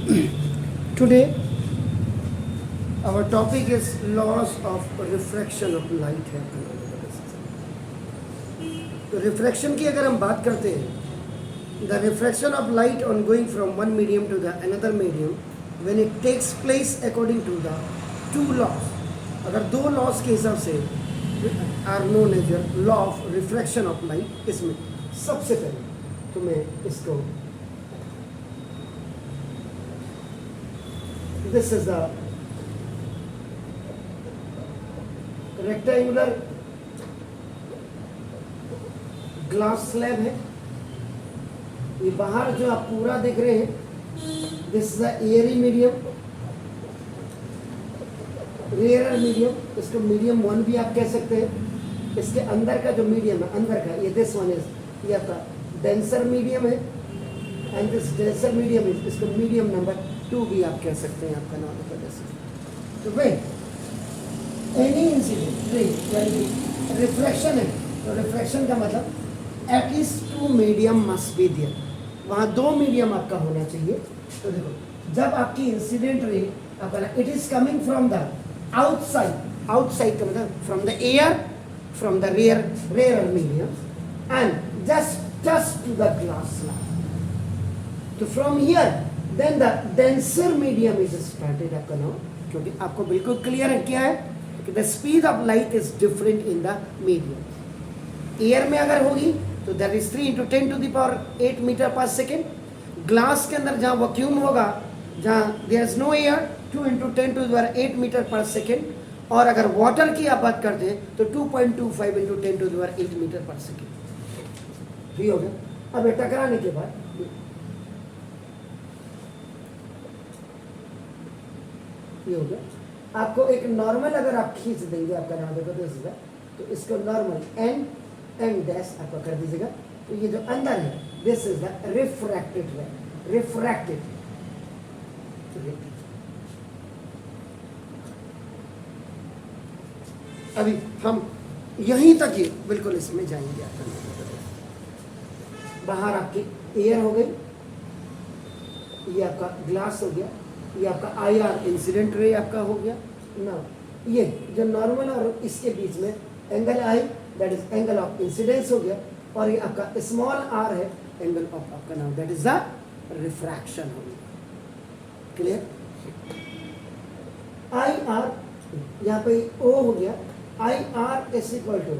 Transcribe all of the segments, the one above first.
Today our topic is laws of refraction of light है. तो refraction की अगर हम बात करते हैं, the refraction of light on going from one medium to the another medium when it takes place according to the two laws. अगर दो laws के हिसाब से are known as the law of refraction of light, इसमें सबसे पहले तो मैं इसको this is the rectangular glass slab है. ये बाहर जो आप पूरा देख रहे हैं, this is the airy medium, rare medium. इसको मीडियम 1 भी आप कह सकते हैं. इसके अंदर का जो मीडियम है, अंदर का, ये दिस वन इज ये आपका डेंसर मीडियम है. And this denser medium is, इसको मीडियम नंबर 2 भी आप कह सकते हैं आपका नाम की वजह से. तो भाई एनी इंसिडेंट यानी रिफ्लेक्शन है, तो रिफ्लेक्शन का मतलब at least 2 medium must be there. वहाँ 2 मीडियम आपका होना चाहिए. तो देखो जब आपकी इंसिडेंट रे आपका it is coming from the outside, outside का मतलब from the air, from the rare medium and just touch to the glass slab. तो from here then the denser medium is started आपका now, क्योंकि आपको बिल्कुल clear है क्या है कि the speed of light is different in the medium. Air में अगर होगी तो दैट इज 3 × 10⁸ मीटर पर सेकेंड. ग्लास के अंदर जहाँ वैक्यूम होगा, जहाँ there is no air, 2 × 10⁸ metre पर सेकेंड. और अगर वाटर की आप बात करते हैं तो 2.25 × 10⁸ मीटर पर सेकेंड. ठीक हो गया. अब ये टकराने के बाद ये हो गया. आपको एक नॉर्मल अगर आप खींच देंगे, आपका नाम देखो तो इसको नॉर्मल एन डैश आपका कर दीजिएगा. तो ये जो अंदर है दिस इज द रिफ्रैक्टेड रे, रिफ्रैक्टेड. अभी हम यहीं तक ही बिल्कुल इसमें जाएंगे. आपका बाहर आपकी एयर हो गई, ये आपका ग्लास हो गया, ये आपका IR इंसिडेंट रे आपका हो गया ना. ये जो नॉर्मल और इसके बीच में angle I, that is angle of incidence हो गया. और ये आपका स्मॉल r है, एंगल ऑफ आपका नाम, दैट इज द रिफ्रैक्शन हो गया. क्लियर. IR यहाँ पे O हो गया. IR is equal to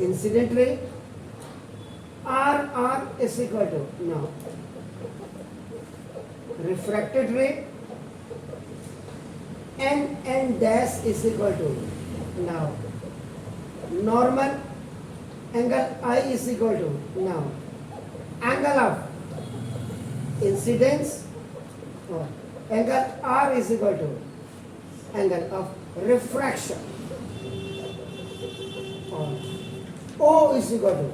incident ray, RR is equal to now refracted ray, n dash is equal to now normal angle I is equal to now angle of incidence, or angle R is equal to angle of refraction, or O is equal to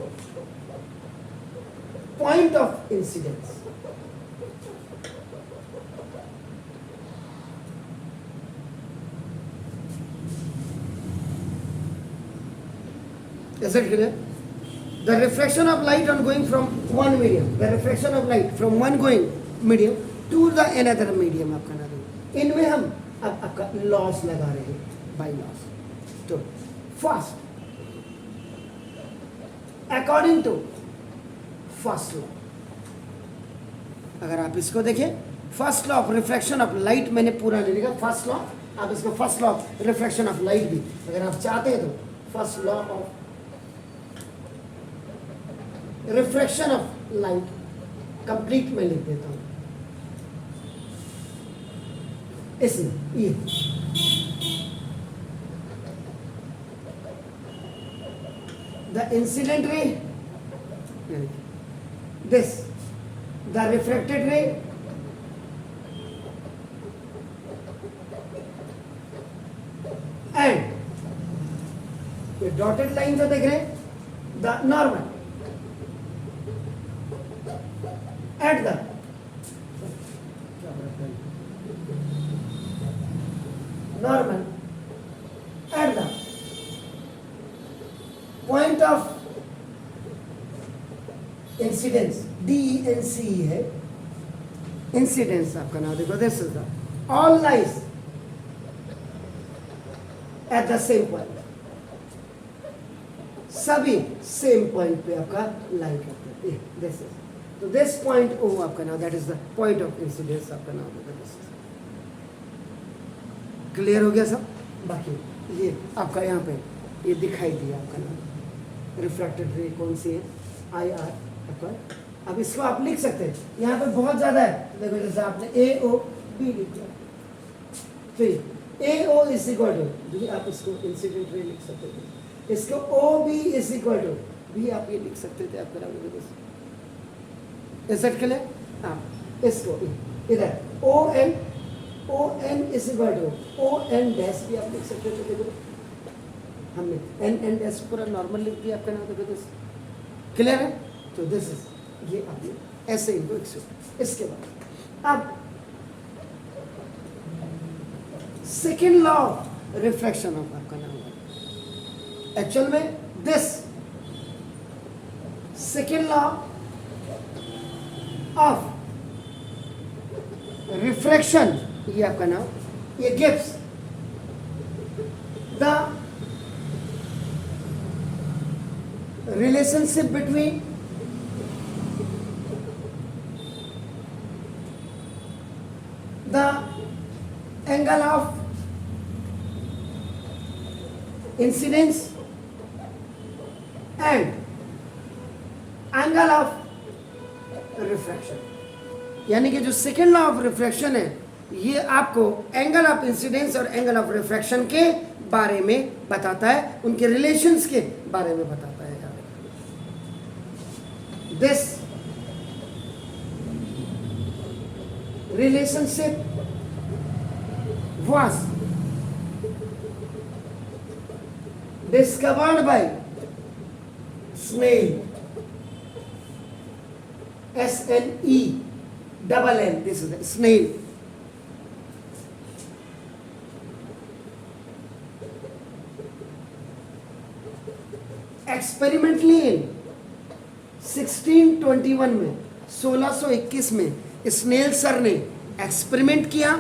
point of incidence. Is it clear? The refraction of light on going from one medium, the refraction of light from one going medium to the another medium आपका ना दो. इनमें हम अब आपका loss लगा रहे हैं, बाय लॉस. तो first according to first law, अगर आप इसको देखें, first law of refraction of light मैंने पूरा ले लिया. फर्स्ट लॉ, आप इसको first law of refraction of light भी अगर आप चाहते हैं तो first law of refraction of light complete में लिख देता हूं. इसमें ये the incident ray, this the refracted ray, and ये डॉटेड लाइन जो देख रहे हैं, the normal at the normal at the point of incidence DENC है, इंसिडेंस आपका नाम देखो, this is the all lies at the same point, सभी सेम पॉइंट पे आपका लाई करते हैं, दिस इज, तो दिस पॉइंट ओ आपका नाम, that is the point of incidence आपका नाम देखो, दिस इज क्लियर हो गया सब। बाकी ये आपका यहाँ पे ये दिखाई दिया आपका नाम, रिफ्रैक्टेड रे कौन सी है, आई आर आपका। अब इसको आप लिख सकते हैं, यहाँ पे बहुत ज़्यादा है, देखो जैसे आपने ए ओ बी लिख दिया, फिर A O is equal to, आप इसको इंसिडेंट रे लिख सकते थे, इसको O B is equal to भी आप ये लिख सकते थे, आप इज क्लियर। हाँ, इसको इधर O N is equal to O N dash भी आप लिख सकते थे, देखो हमने एन एन डैश पूरा नॉर्मल लिख दिया आपका नाम, देखो दिस क्लियर है। तो दिस इज ये आपने ऐसे ही लिख सकते। इसके बाद अब second law of refraction of आपका नाम है, एक्चुअल में this second law of refraction, ये आपका नाम, ये gives the relationship between the angle of incidence and angle of refraction. यानी कि जो सेकेंड लॉ ऑफ रिफ्रैक्शन है, ये आपको एंगल ऑफ इंसिडेंस और एंगल ऑफ रिफ्रैक्शन के बारे में बताता है, उनके रिलेशंस के बारे में बताता है। This relationship was discovered by Snell, S-N-E-L-L, this is Snell. Experimentally in 1621 में 1621 में स्नेल सर ने एक्सपेरिमेंट किया,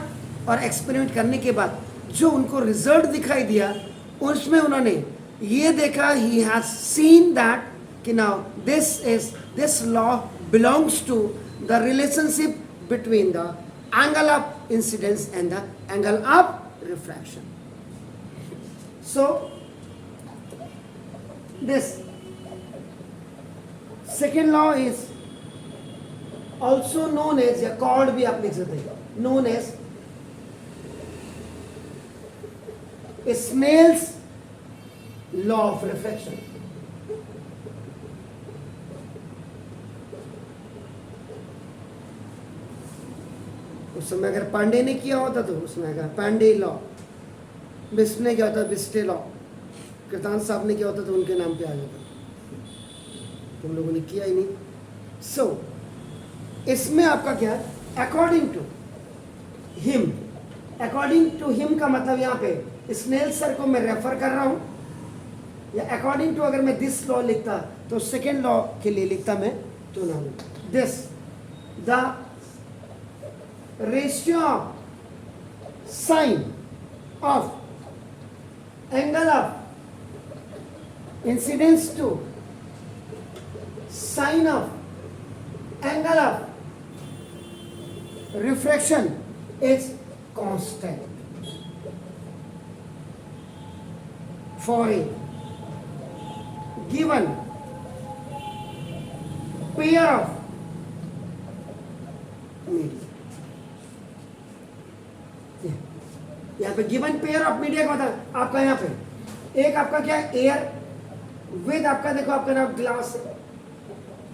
और एक्सपेरिमेंट करने के बाद जो उनको रिजल्ट दिखाई दिया, उसमें उन्होंने ये देखा, ही हैज सीन दैट कि now this law belongs to the relationship between the angle of incidence and the angle of refraction. So this second law is also known as, या कॉल्ड भी आप लिख सकते हैं, known as Snell's law of refraction। उस समय अगर पांडे ने किया होता तो उसमें आएगा पांडे लॉ, बिस्ट ने किया होता बिस्टे लॉ, कृतान साहब ने किया होता तो उनके नाम पे आ जाता, तुम लोगों ने किया ही नहीं। सो इसमें आपका क्या है, according to him, according to him का मतलब यहाँ पे स्नेल सर को मैं रेफर कर रहा हूं, या अकॉर्डिंग टू अगर मैं दिस लॉ लिखता तो सेकेंड लॉ के लिए लिखता मैं तो ना, this the ratio of sine of angle of incidence to sine of angle of refraction is constant for a given pair of media। यहाँ पे गिवन पेयर ऑफ मीडिया का मतलब आपका यहाँ पे एक आपका क्या है, एयर विद आपका देखो आपका नाम ग्लास है,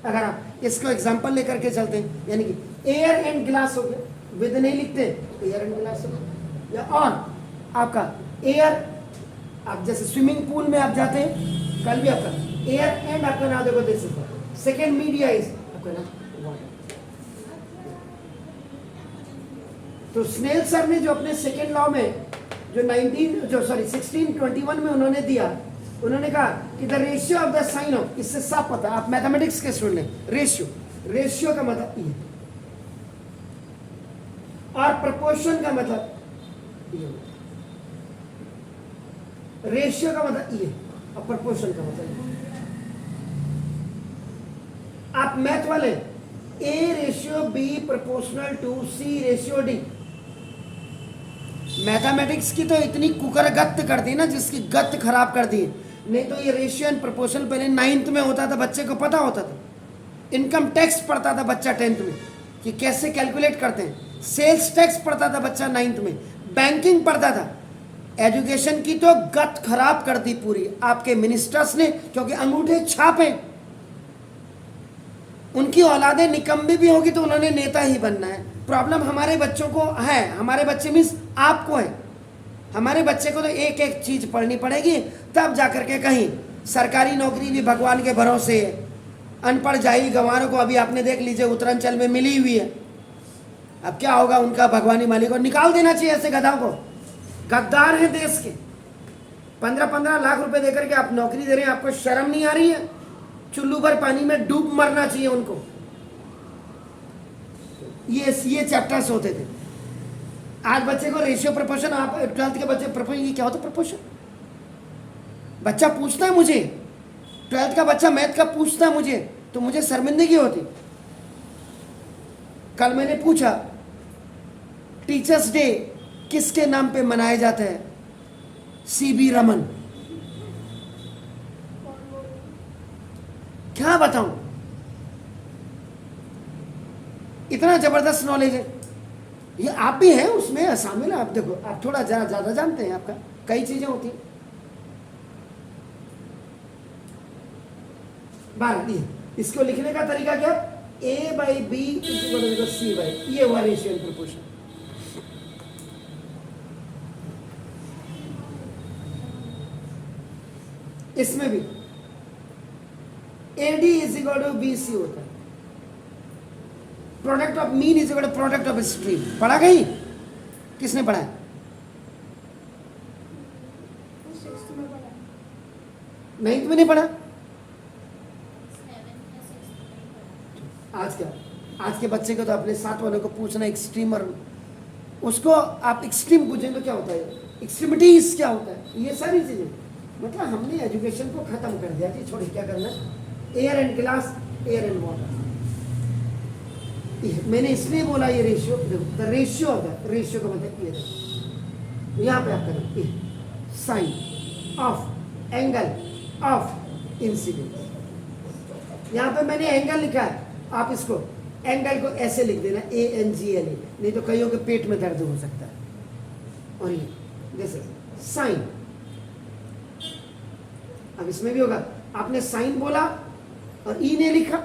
अगर आप इसको एग्जांपल लेकर के चलते हैं, यानी कि एयर एंड ग्लास हो गया, विद नहीं लिखते एयर एंड ग्लास हो गया, या और आपका एयर, आप जैसे स्विमिंग पूल में आप जाते हैं, कल भी आपका एयर एंड आपका नाम देखो this is second media is आपका नाम वाटर। तो स्नेल सर ने जो अपने सेकेंड लॉ में जो 1621 में उन्होंने दिया, उन्होंने कहा कि the ratio of the sine of, इससे साफ पता, आप मैथमेटिक्स के स्टूडेंट हैं, रेशियो का मतलब ये और प्रपोर्शन का मतलब ये, रेशियो का मतलब ये, और प्रपोर्शन का मतलब ये। आप मैथ वाले, A ratio B proportional to C ratio D. Mathematics की तो इतनी कुकर गत्त कर दी ना, जिसकी गत्त खराब कर दी। नहीं तो ये रेशियो एंड प्रोपोर्शनल पहले 9th में होता था, बच्चे को पता होता था। इनकम टैक्स पढ़ता था बच्चा 10th में कि कैसे कैलकुलेट करते हैं। सेल्स टैक्स पढ़ता था बच्चा 9th में। बैंकिंग पढ़ता था। एजुकेशन की तो गत खराब कर दी पूरी आपके मिनिस्टर्स ने, क्योंकि अंगूठे छापे। उनकी औलादे निकम्मी भी होगी तो उन्होंने नेता ही बनना है। प्रॉब्लम हमारे बच्चों को है, हमारे बच्चे मीन्स आपको है। हमारे बच्चे को तो एक एक चीज पढ़नी पड़ेगी, तब जाकर के कहीं सरकारी नौकरी भी भगवान के भरोसे है। अनपढ़ जाई गंवारों को अभी आपने देख लीजिए उत्तरांचल में मिली हुई है। अब क्या होगा उनका, भगवानी मालिक को निकाल देना चाहिए ऐसे गधाओं को। गद्दार हैं देश के। 15-15 लाख रुपए देकर के आप नौकरी दे रहे हैं, आपको शर्म नहीं आ रही है? चुल्लू भर पानी में डूब मरना चाहिए उनको। ये चैप्टर्स होते थे। आज बच्चे को रेशियो प्रपोर्शन, आप 12th के बच्चे प्रपोर्शन, ये क्या होता है प्रपोर्शन? बच्चा पूछता है मुझे, 12th का बच्चा मैथ का पूछता है मुझे, तो मुझे शर्मिंदगी होती। कल मैंने पूछा टीचर्स डे किसके नाम पे मनाया जाता है? सीबी रमन। क्या बताऊं, इतना जबरदस्त नॉलेज है। ये आप भी हैं उसमें शामिल। आप देखो, आप थोड़ा जरा ज्यादा जानते हैं, आपका कई चीजें होती हैं। इसको लिखने का तरीका क्या? A by B is equal to C by, ये हुआ रेशियो एंड प्रोपोर्शन। इसमें भी AD is equal to BC होता है। Product of mean is equal to product of extremes. पढ़ा कहीं? किसने पढ़ा है? नहीं, तुम्हें नहीं पढ़ा? आज क्या, आज के बच्चे को तो अपने साथ वालों को पूछना एक्सट्रीमर, उसको आप एक्सट्रीम पूछें तो क्या होता है, एक्सट्रीमिटीज क्या होता है, ये सारी चीजें। मतलब हमने एजुकेशन को खत्म कर दिया जी, छोड़िए क्या करना। Air and glass, air and water. मैंने इसलिए बोला ये रेशियो, देखो रेशियो होता है, रेशियो का मतलब ये यहाँ पे आप करें sine of angle of incidence. यहाँ पे मैंने एंगल लिखा है, आप इसको एंगल को ऐसे लिख देना ANGLE, नहीं तो कईयों के पेट में दर्द हो सकता है। और ये जैसे साइन, अब इसमें भी होगा, आपने साइन बोला और ई ने लिखा,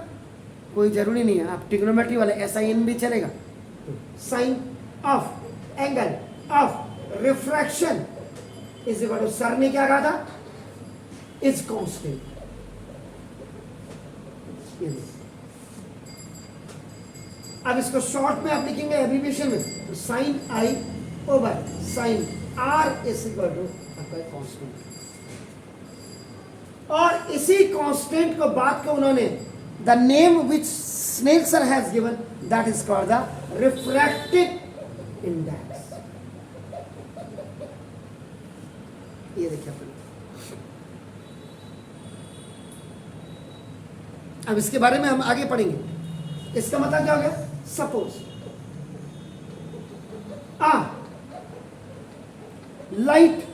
कोई जरूरी नहीं है, आप ट्रिग्नोमेट्री वाले SIN भी चलेगा। Sine of angle of refraction is equal to, sir ने क्या कहा था, इज कांस्टेंट। अब इसको शॉर्ट में आप लिखेंगे एब्रिविएशन में, तो sine I over sine R is equal to आपका कांस्टेंट। और इसी कांस्टेंट को बात को उन्होंने the name which Snell sir has given, that is called the refractive index। ये देखिए अपन, अब इसके बारे में हम आगे पढ़ेंगे। इसका मतलब क्या हो गया? सपोज लाइट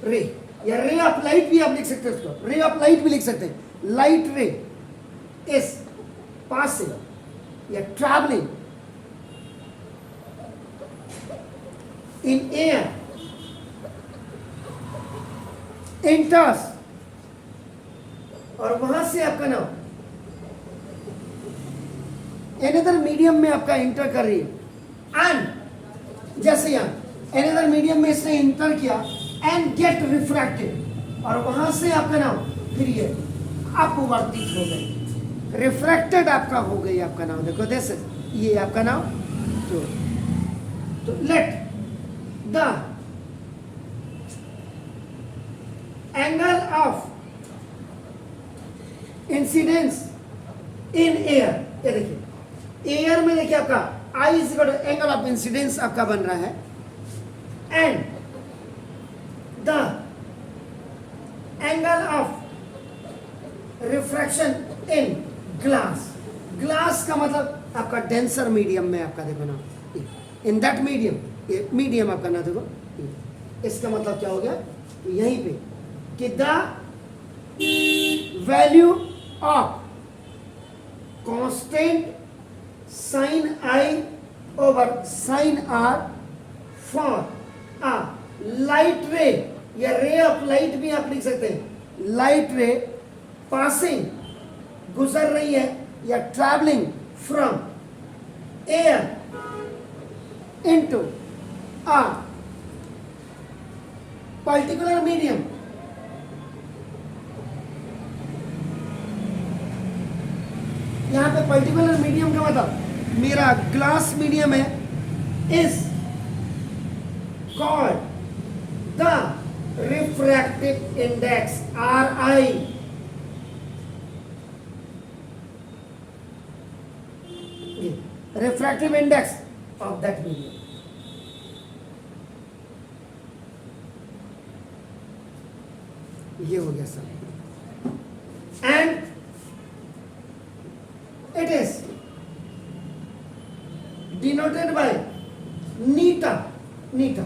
रे, या रे ऑफ लाइट भी आप लिख सकते हैं, उसको रे ऑफ लाइट भी लिख सकते हैं। लाइट रे is passing या traveling in air, enters, और वहां से आपका नाम another मीडियम में आपका इंटर कर रही है। एंड जैसे यहां another मीडियम में इसने इंटर किया एंड गेट रिफ्रैक्टेड, और वहां से आपका नाम फिर ये अपवर्तित हो गई, रिफ्रैक्टेड आपका हो गई आपका नाम। देखो दिस ये आपका नाम, तो let the angle of incidence in air, ये देखिए एयर में देखिए आपका i is equal to angle of incidence आपका बन रहा है and the angle of refraction in glass. Glass का मतलब आपका डेंसर मीडियम में आपका देखो ना, इन दैट मीडियम, ये मीडियम आपका ना देखो, इसका मतलब क्या हो गया यहीं पे कि the value of constant sine I over sine R for a light ray, या रे ऑफ लाइट भी आप लिख सकते हैं, लाइट रे पासिंग गुजर रही है या travelling from air into a particular medium. यहां पे पर्टिकुलर मीडियम का मतलब मेरा ग्लास मीडियम है, is called the refractive index RI। Refractive index of that medium. ये हो गया sir, and it is denoted by नीटा। नीटा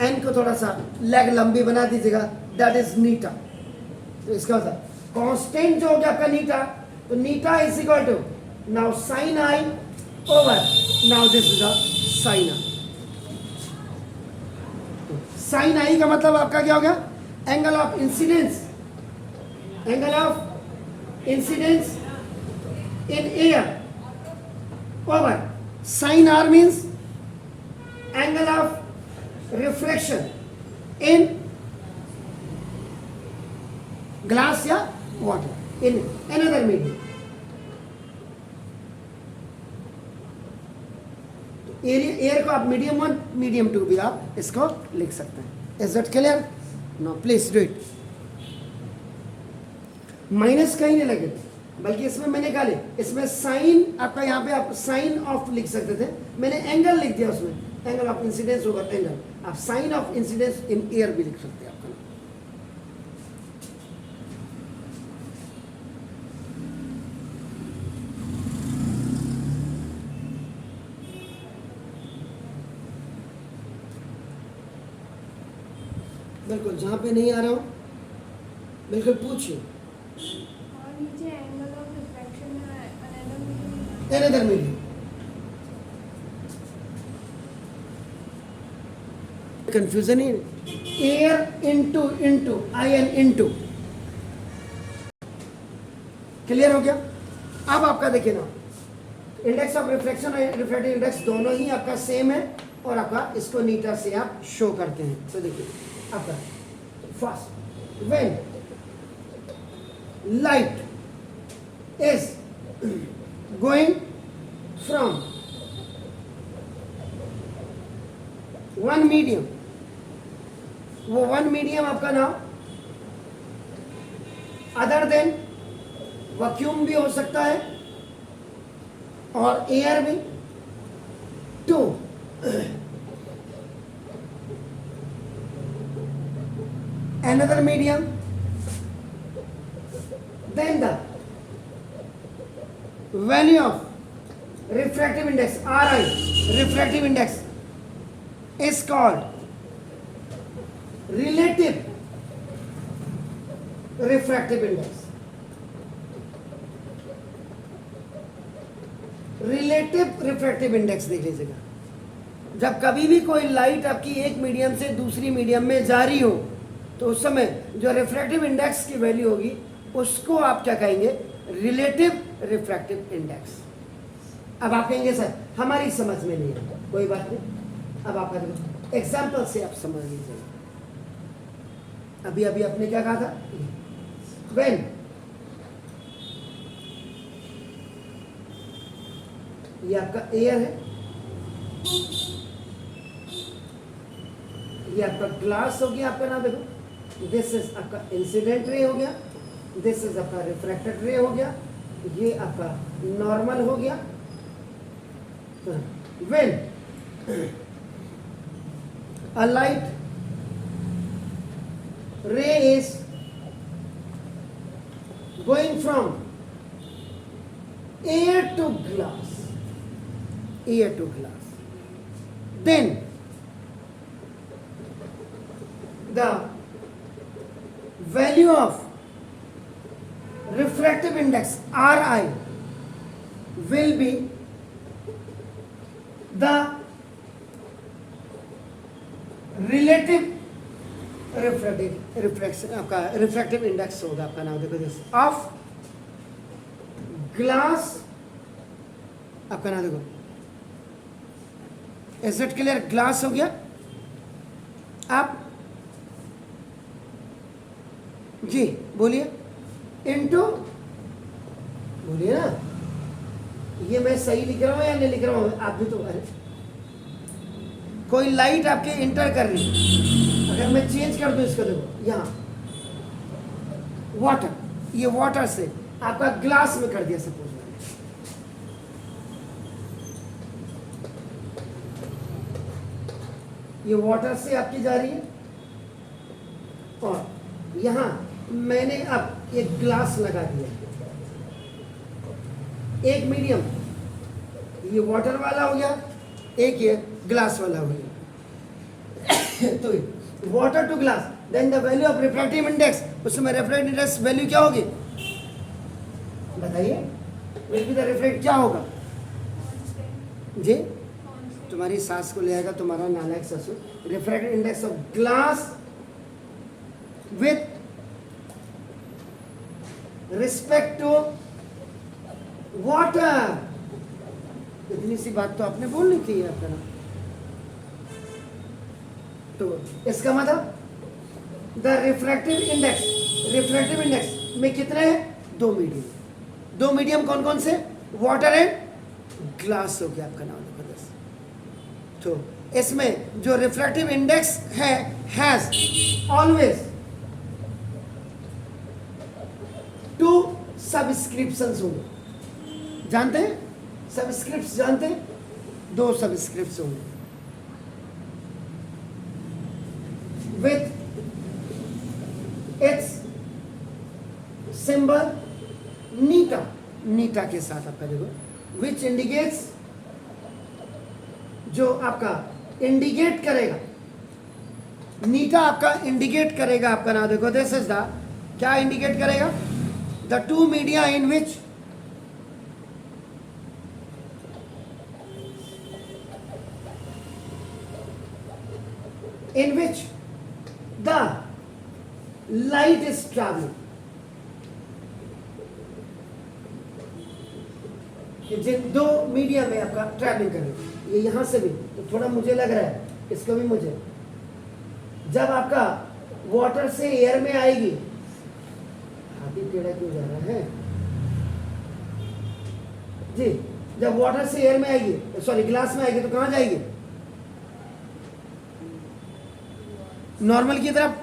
एन को थोड़ा सा लेग लंबी बना दीजिएगा, दैट इज नीटा। तो इसका मतलब कांस्टेंट जो हो गया आपका नीटा, तो नीटा is equal to now sine I over, now this is a sine i. Sine i का मतलब आपका क्या हो गया, angle of incidence, angle of incidence in air over sine r means angle of reflection in glass या water in another medium. Air को आप medium 1 medium 2 भी आप इसको लिख सकते हैं। Is that clear? No please do it. Minus कहीं नहीं लगे, बल्कि इसमें मैंने कहा ले, इसमें साइन आपका यहाँ पे आप साइन ऑफ लिख सकते थे, मैंने एंगल लिख दिया उसमें, एंगल ऑफ इंसिडेंस होगा एंगल, आप sine of incidence in air भी लिख सकते हैं आपका। बिल्कुल, जहां पे नहीं आ रहा हो बिल्कुल पूछिए। अनदर मीडियम, कंफ्यूजन ही, air into into I N into. Clear हो गया? अब आपका देखिए ना, इंडेक्स ऑफ रिफ्लेक्शन और रिफ्रैक्टिव इंडेक्स दोनों ही आपका सेम है, और आपका इसको नीटा से आप शो करते हैं। तो देखिए आपका first, when light is going from one medium, वो वन मीडियम आपका नाम अदर देन वैक्यूम भी हो सकता है और एयर भी, to another medium, then the value of refractive index RI, refractive index is called relative refractive index। Relative refractive index देख लीजिएगा, जब कभी भी कोई लाइट आपकी एक मीडियम से दूसरी मीडियम में जा रही हो, तो उस समय जो रिफ्रैक्टिव इंडेक्स की वैल्यू होगी उसको आप क्या कहेंगे, रिलेटिव रिफ्रैक्टिव इंडेक्स। अब आप कहेंगे सर हमारी समझ में नहीं आता, कोई बात नहीं, अब आप एग्जाम्पल से आप समझ लीजिए। अभी अभी आपने क्या कहा था, व्हेन ये आपका एयर है, ये आपका ग्लास हो गया, आपका नाम देखो, दिस इज आपका इंसिडेंट रे हो गया, दिस इज आपका रिफ्रैक्टेड रे हो गया, ये आपका नॉर्मल हो गया। When a light ray is going from air to glass, then the value of refractive index Ri will be the relative refraction आपका रिफ्रैक्टिव इंडेक्स होगा आपका नाम देखो जैसे ऑफ ग्लास आपका नाम देखो। Is it clear? ग्लास हो गया। आप जी बोलिए इनटू बोलिए ना, ये मैं सही लिख रहा हूं या नहीं लिख रहा हूं? आप भी तो अरे कोई लाइट आपके इंटर कर रही है, अगर मैं चेंज कर दूं इसको देखो यहाँ वाटर, ये वाटर से आपका ग्लास में कर दिया सपोज मैंने, ये वाटर से आपकी जा रही है और यहाँ मैंने अब एक ग्लास लगा दिया, एक मीडियम ये वाटर वाला हो गया, एक ये ग्लास वाला हो गया। तो water to glass, then the value of refractive index, उसमें रिफ्रैक्टिव इंडेक्स वैल्यू क्या होगी बताइए? विल बी द रिफ्रैक्ट क्या होगा जी? तुम्हारी सास को ले आएगा तुम्हारा नालायक ससुर। Refractive index of glass with respect to water. इतनी सी बात तो आपने बोलनी थी आपका ना। तो इसका मतलब द रिफ्रैक्टिव इंडेक्स में कितने हैं? दो मीडियम। दो मीडियम कौन कौन से? वाटर एंड ग्लास हो गया आपका नाम। तो इसमें जो रिफ्रैक्टिव इंडेक्स है हैज ऑलवेज टू सबस्क्रिप्शंस होंगे। जानते हैं सबस्क्रिप्ट्स? जानते हैं? दो सबस्क्रिप्ट्स होंगे with its symbol नीटा के साथ आपका देखो, which indicates, जो आपका इंडिकेट करेगा, नीटा आपका इंडिकेट करेगा आपका नाम देखो, दिस इज द क्या इंडिकेट करेगा? The two media in which the light is traveling। कि जिन दो मीडिया में आपका ट्रैवलिंग करेगा, ये यहां से भी तो थोड़ा मुझे लग रहा है, इसको भी मुझे, जब आपका वाटर से एयर में आएगी, हाथी टेढ़ा क्यों जा रहा है जी? जब वाटर से एयर में आएगी, सॉरी ग्लास में आएगी, तो कहां जाएगी? नॉर्मल की तरफ।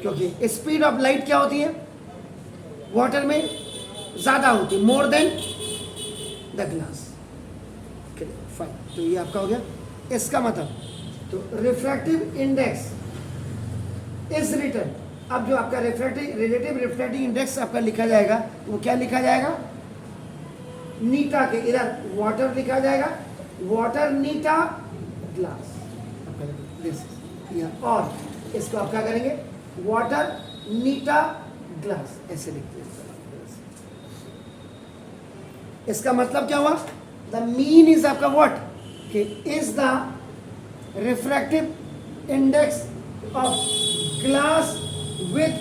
क्योंकि स्पीड ऑफ लाइट क्या होती है वाटर में? ज्यादा होती है, more than the glass. Fine, तो ये आपका हो गया। इसका मतलब तो रिफ्रैक्टिव इंडेक्स इज रिटन। अब जो आपका रिलेटिव रिफ्रैक्टिव इंडेक्स आपका लिखा जाएगा, वो क्या लिखा जाएगा? नीटा के इधर वाटर लिखा जाएगा, वाटर नीटा ग्लास, और इसको आप क्या करेंगे? वाटर नीटा ग्लास, ऐसे लिखते हैं। इसका मतलब क्या हुआ? द मीन इज आपका व्हाट कि is the refractive index of glass with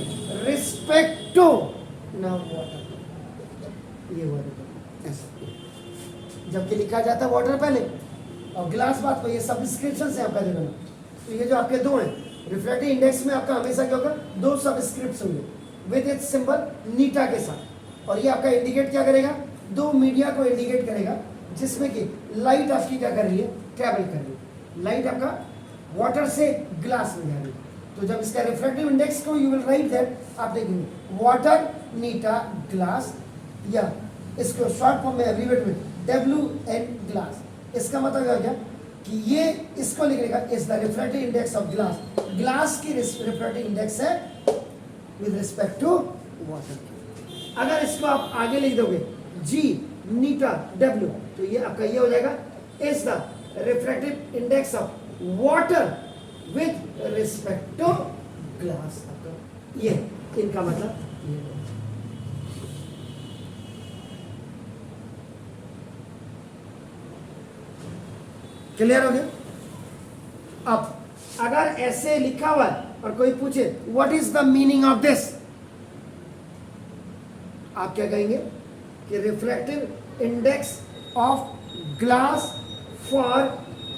respect to now water. ये वाटर ऐसा जबकि लिखा जाता है वाटर पहले और ग्लास बाद पर, ये सबस्क्रिप्शन है आपका देखना। तो ये जो आपके दो हैं रिफ्रैक्टिव इंडेक्स में आपका हमेशा क्या होगा? दो सबस्क्रिप्ट्स होंगे विद इट्स सिंबल नीटा के साथ, और ये आपका इंडिकेट क्या करेगा? दो मीडिया को इंडिकेट करेगा जिसमें कि लाइट आपकी क्या कर रही है? ट्रैवल कर रही है। लाइट आपका वाटर से ग्लास में जा रही है। तो जब इसका रिफ्रैक्टिव इंडेक्स को यू विल राइट दैट, आप देखेंगे वाटर नीटा ग्लास, या इसको शॉर्ट फॉर्म में एब्रीवेट में WN ग्लास। इसका मतलब क्या कि ये इसको लिखने is the refractive index of glass. Glass की रिफ्रैक्टिव इंडेक्स है विद रिस्पेक्ट टू वाटर। अगर इसको आप आगे लिख दोगे G नीटा W, तो ये आपका ये हो जाएगा is the refractive index of water with respect to glass. आपका ये इनका मतलब ये। क्लियर हो गया? अब अगर ऐसे लिखा हुआ है और कोई पूछे what is the meaning of this, आप क्या कहेंगे कि refractive index of glass for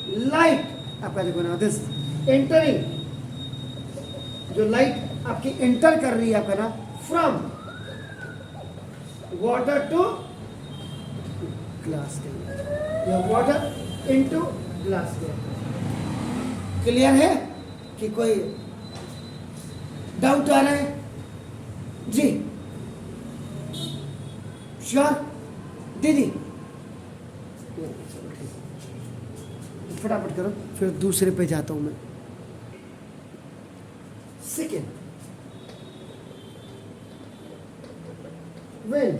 light, आपका देखो ना दिस एंटरिंग, जो लाइट आपकी एंटर कर रही है आपका ना फ्रॉम वाटर टू ग्लास के लिए, या वाटर इनटू ग्लास के। क्लियर है कि कोई डाउट आ रहा है? जी श्योर दीदी, फटाफट करो फिर दूसरे पे जाता हूं मैं। सेकेंड, when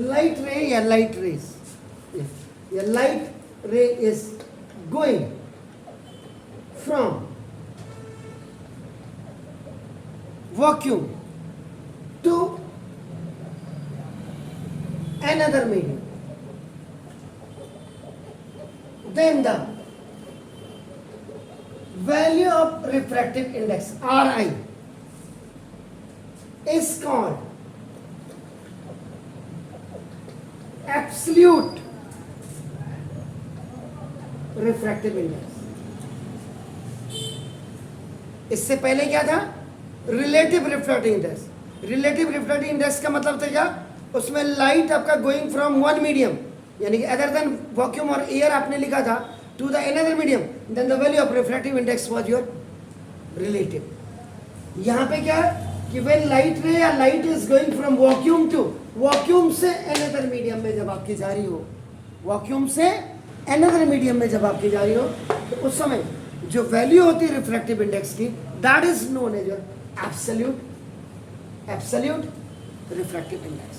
light ray या light rays या light ray is going from vacuum to another medium, then the value of refractive index Ri is called absolute refractive index. इससे पहले क्या था? Relative refractive index. Relative refractive index का मतलब था क्या? उसमें लाइट आपका गोइंग फ्रॉम वन मीडियम, यानी कि अदर देन वैक्यूम और एयर आपने लिखा था, to the another medium, then the value of refractive index was your relative. यहां पे क्या है कि व्हेन लाइट रे या light is going from vacuum to, vacuum से अनदर मीडियम में जब आपकी जा रही हो, वैक्यूम से अनदर मीडियम में जब आपकी जा रही हो, तो उस समय जो वैल्यू होती है रिफ्रैक्टिव इंडेक्स की, that is known as your absolute refractive index.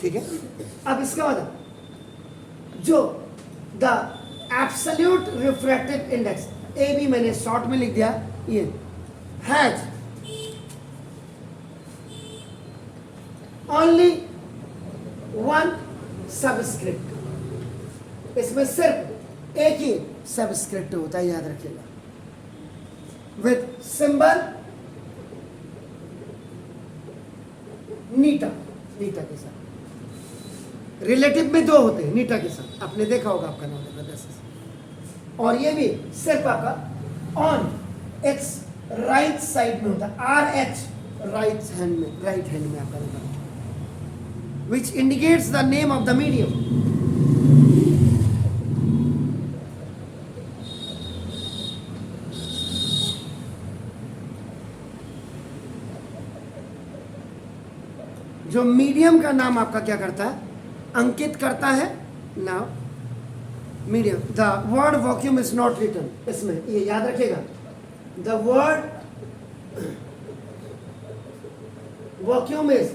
ठीक है? अब इसका मतलब जो the absolute refractive index, A भी मैंने शॉर्ट में लिख दिया, ये हैज ओनली वन सबस्क्रिप्ट, इसमें सिर्फ एक ही सबस्क्रिप्ट होता है, याद रखिएगा, विद सिंबल नीटा, नीटा के साथ। रिलेटिव में दो होते हैं नीटा के साथ, आपने देखा होगा, आपका नाम है। और ये भी सिर्फ आपका ऑन इट्स राइट साइड में होता है, RH राइट हैंड में आपका होता है, which indicates the name of the medium. जो मीडियम का नाम आपका क्या करता है? अंकित करता है। Now medium, the word vacuum is not written, इसमें ये याद रखिएगा, the word vacuum is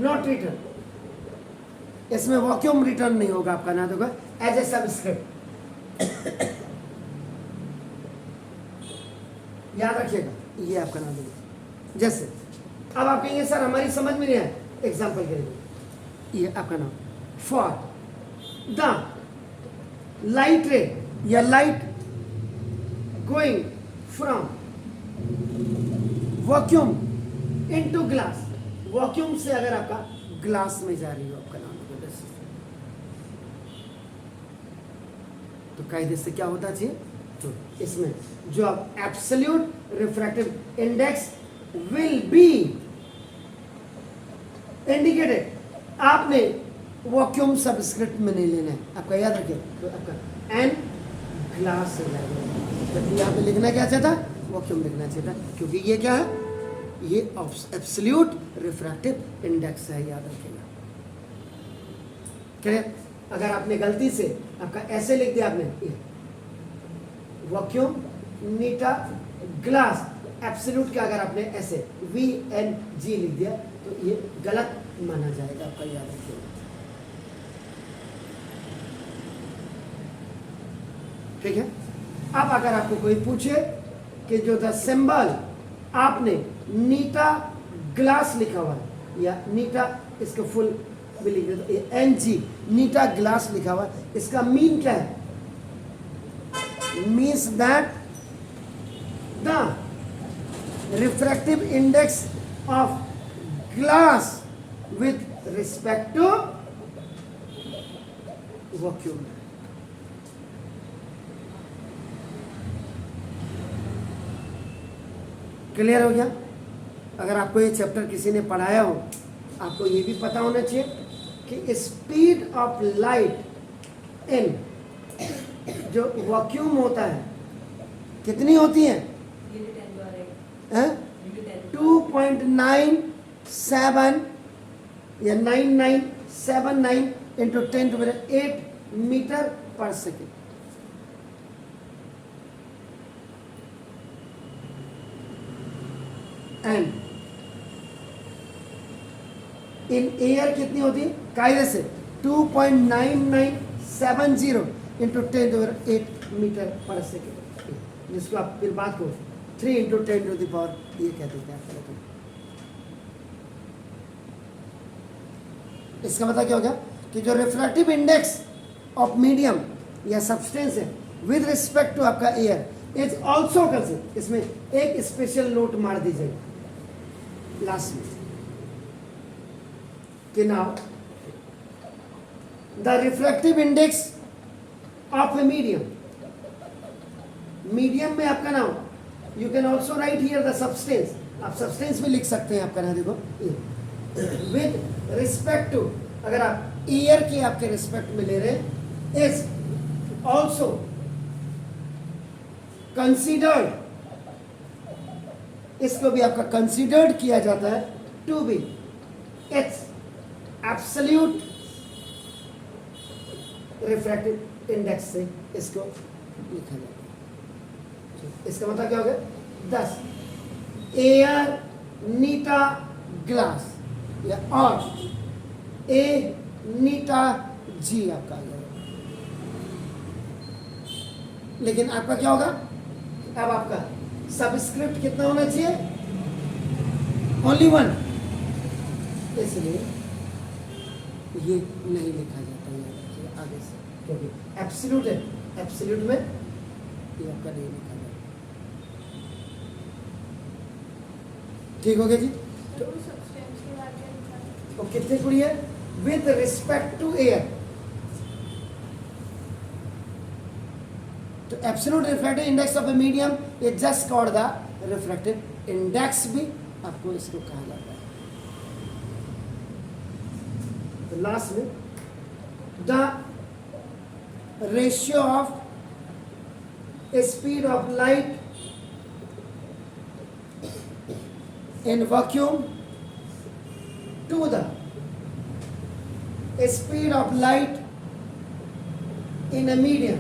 not written, इसमें वैक्यूम रिटर्न नहीं होगा, आपका नाम होगा एज ए सबस्क्रिप्ट। याद रखिएगा, ये आपका नाम होगा। जैसे अब आप कहेंगे सर हमारी समझ में नहीं आया, एग्जांपल के लिए, ये आपका नाम फॉर द लाइट रे या light going from vacuum into glass, vacuum से अगर आपका ग्लास में जा रही हो, आपका नाम होगा दिस। तो कायदे से क्या होता चाहिए? तो इसमें जो आप absolute refractive index will be indicated, आपने वैक्यूम सबस्क्रिप्ट में नहीं लेना है, आपका याद रखिए, तो आपका एन ग्लास लेवल, जबकि यहाँ पे लिखना क्या चाहता, वैक्यूम लिखना चाहता, क्योंकि ये क्या है, ये एब्सोल्यूट रिफ्रैक्टिव इंडेक्स है, याद रखिएगा। क्लियर? अगर आपने गलती से आपका ऐसे लिख दिया, आपने वैक्यूम नीटा ग्लास एब्सोल्यूट का अगर आपने ऐसे VNG लिख दिया तो ये गलत माना जाएगा, आपका याद रखिएगा। ठीक है? अब अगर आपको कोई पूछे कि जो द सिंबल आपने नीटा ग्लास लिखा हुआ है या नीटा, इसका फुल भी लिख दे तो NG नीटा ग्लास लिखा हुआ है, इसका मीन क्या है? Means that the refractive index of glass with respect to vacuum. Clear हो गया? अगर आपको ये चैप्टर किसी ने पढ़ाया हो, आपको ये भी पता होना चाहिए कि स्पीड ऑफ लाइट इन जो वैक्यूम होता है कितनी होती है? 2.97 या 9979 इंटू 10⁸ मीटर पर सेकेंड। एंड इन एयर कितनी होती है? कायदे से 2.9970 इंटू 10⁸ मीटर पर सेकेंड, जिसको आप फिर बात करो 3 इंटू 10⁻, ये कह देते हैं। इसका मतलब क्या हो गया कि जो रिफ्रैक्टिव इंडेक्स ऑफ मीडियम या सब्सटेंस है विद रिस्पेक्ट टू आपका एयर इज ऑल्सो कंसिडर, इसमें एक स्पेशल नोट मार दीजिएगा लास्ट में कि now the refractive index of a medium, medium में आपका नाम, you can also right here the substance, आप सब्सटेंस में लिख सकते हैं आपका नाम, देखो विद रिस्पेक्ट टू, अगर आप ईयर की आपके रिस्पेक्ट में ले रहे हैं, इज ऑल्सो कंसीडर्ड, इसको भी आपका कंसीडर्ड किया जाता है to be its absolute refractive index से इसको लिखा जाता है। इसका मतलब क्या हो गया? 10 एयर नीटा ग्लास या और ए नीटा जी आपका आ जाएगा। लेकिन आपका क्या होगा? अब आपका सबस्क्रिप्ट कितना होना चाहिए? ओनली 1, इसलिए ये नहीं लिखा जाता है आगे से, क्योंकि एब्सोल्यूट है, एब्सोल्यूट में ये आपका नहीं लिखा जाता। ठीक हो गया जी? तो कितने कुड़ी है? विद रिस्पेक्ट टू एयर, तो absolute refractive index of a medium is just called the refractive index, भी आपको इसको कहा जाता है। तो लास्ट में the ratio of speed of light in vacuum to the speed of light in a medium,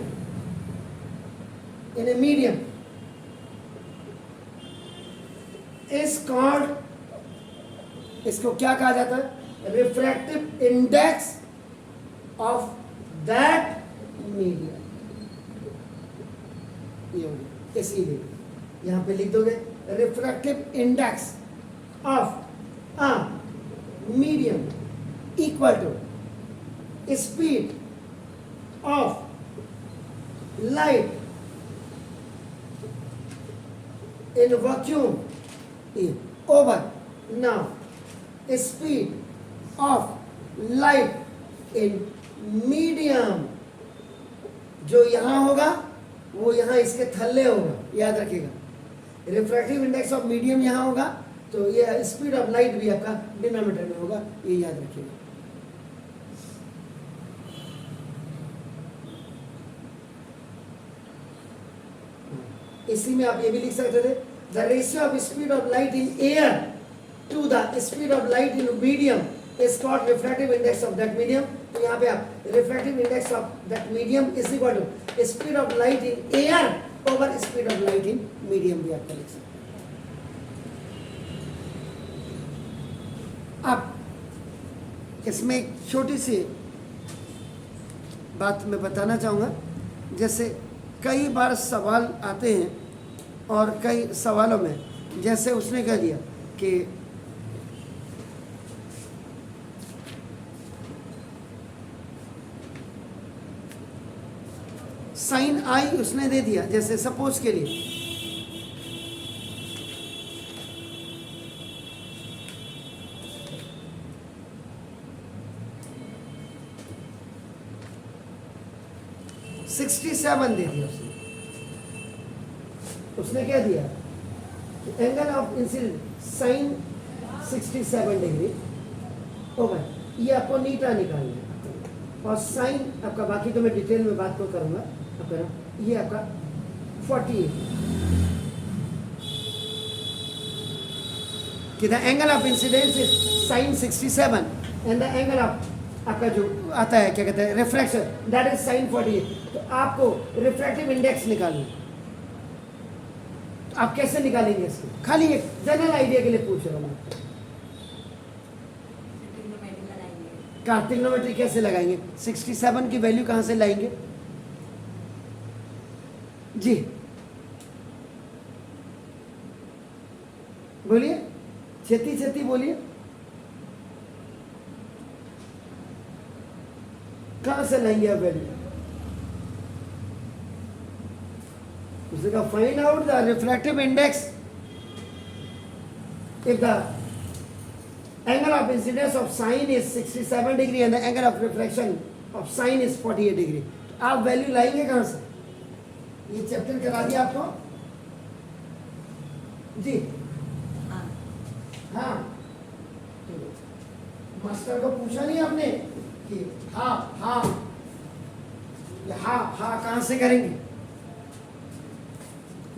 is called, इसको क्या कहा जाता है? Refractive index of that medium. इसीलिए यहां पे लिख दोगे refractive index of a medium equal to speed of light in vacuum over now speed of light in medium, जो यहां होगा वो यहां इसके थल्ले होगा, याद रखिएगा। रिफ्रैक्टिव इंडेक्स ऑफ मीडियम यहां होगा, तो ये स्पीड ऑफ लाइट भी आपका डिनोमिनेटर में होगा, ये याद रखिएगा। इसी में आप ये भी लिख सकते थे, the ratio of speed of light in air to the speed of light in medium is called refractive index of that medium. तो यहाँ पे आप refractive index of that medium is equal to speed of light in air over speed of light in medium भी आपका लिख सकते हैं। अब इसमें एक छोटी सी बात मैं बताना चाहूँगा, जैसे कई बार सवाल आते हैं और कई सवालों में जैसे उसने कह दिया कि साइन आई उसने दे दिया, जैसे सपोज के लिए $67 दे दिया उसने क्या दिया, angle of incident sine 67 degree over, ये आपको नीटा निकालना है, और साइन आपका, बाकी तो मैं डिटेल में बात को करूंगा आपका, ये आपका 48 कि the angle of incidence is sine 67 and the angle of आपका जो आता है क्या कहते हैं रिफ्रैक्शन, दैट इज साइन 48। तो आपको रिफ्रैक्टिव इंडेक्स निकालना, आप कैसे निकालेंगे इसको, खाली एक जनरल आइडिया के लिए पूछ रहा हूँ। ट्रिग्नोमेट्री कैसे लगाएंगे, 67 की वैल्यू कहां से लाएंगे जी, बोलिए, छेती छेती बोलिए, कहां से लाएंगे आप वैल्यू, उसने कहा find out the refractive index if the angle of incidence of sine is 67 degree and the angle of refraction of sine is 48 degree। तो आप वैल्यू लाएंगे कहां से, ये चैप्टर करा दिया आपको जी, हाँ मास्टर को पूछा नहीं आपने कि हाँ हाँ हाँ हाँ कहां से करेंगे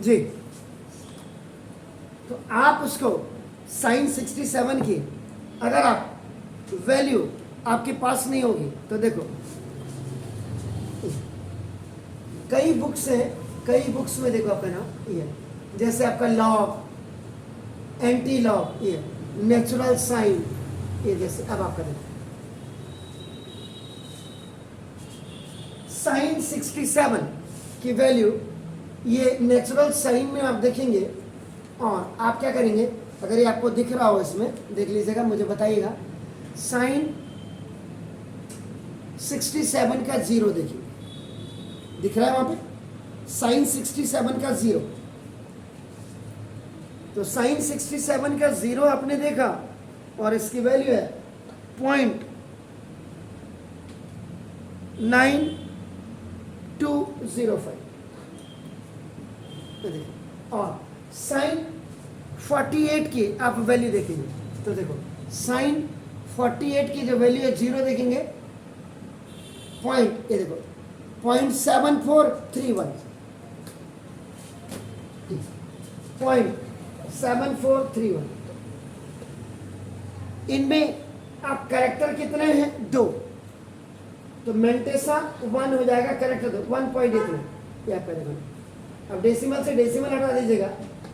जी, तो आप उसको साइन 67 की अगर आप वैल्यू आपके पास नहीं होगी तो देखो कई बुक्स हैं, कई बुक्स में देखो आपका नाम ये, जैसे आपका लॉग, एंटी लॉग, ये नेचुरल साइन, ये जैसे अब आपका देखो साइन 67 की वैल्यू, ये नेचुरल साइन में आप देखेंगे, और आप क्या करेंगे, अगर ये आपको दिख रहा हो इसमें देख लीजिएगा, मुझे बताइएगा, साइन 67 का 0 देखिए, दिख रहा है वहां पे साइन 67 का 0, तो साइन 67 का 0 आपने देखा और इसकी वैल्यू है 0.9205, और साइन 48 की आप वैल्यू देखेंगे, तो देखो साइन 48 की जो वैल्यू है 0 देखेंगे, पॉइंट, ये देखो 0.7431, 0.7431, इनमें आप कैरेक्टर कितने हैं, 2, तो मेंटेसा 1 हो जाएगा, कैरेक्टर 2, 1 पॉइंट इतना, ये आपका देखो। अब डेसिमल से डेसिमल हटा दीजिएगा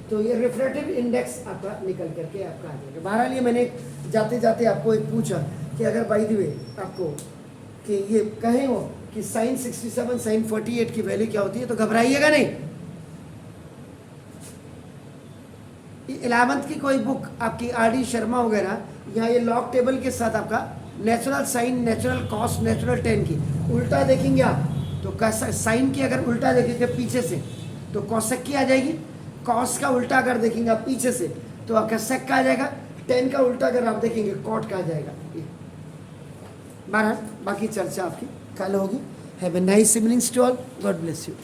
तो ये रिफ्रैक्टिव इंडेक्स आपका निकल करके आपका आ जाएगा। बहरहाल ये मैंने जाते जाते आपको एक पूछा कि अगर बाय द वे आपको कि ये कहें हो कि साइन 67 साइन 48 की वैल्यू क्या होती है तो घबराइएगा नहीं। 11th की कोई बुक आपकी RD शर्मा वगैरह, यहाँ ये लॉग टेबल के साथ आपका natural sine, natural cos, natural tan की उल्टा देखेंगे आप तो साइन की अगर उल्टा देखेंगे पीछे से तो कॉसेक की आ जाएगी, कॉस का उल्टा अगर देखेंगे आप पीछे से तो आपका सेक का आ जाएगा, टेन का उल्टा अगर आप देखेंगे कॉट का आ जाएगा। बाकी चर्चा आपकी कल होगी। Have a nice evenings to all, God bless you.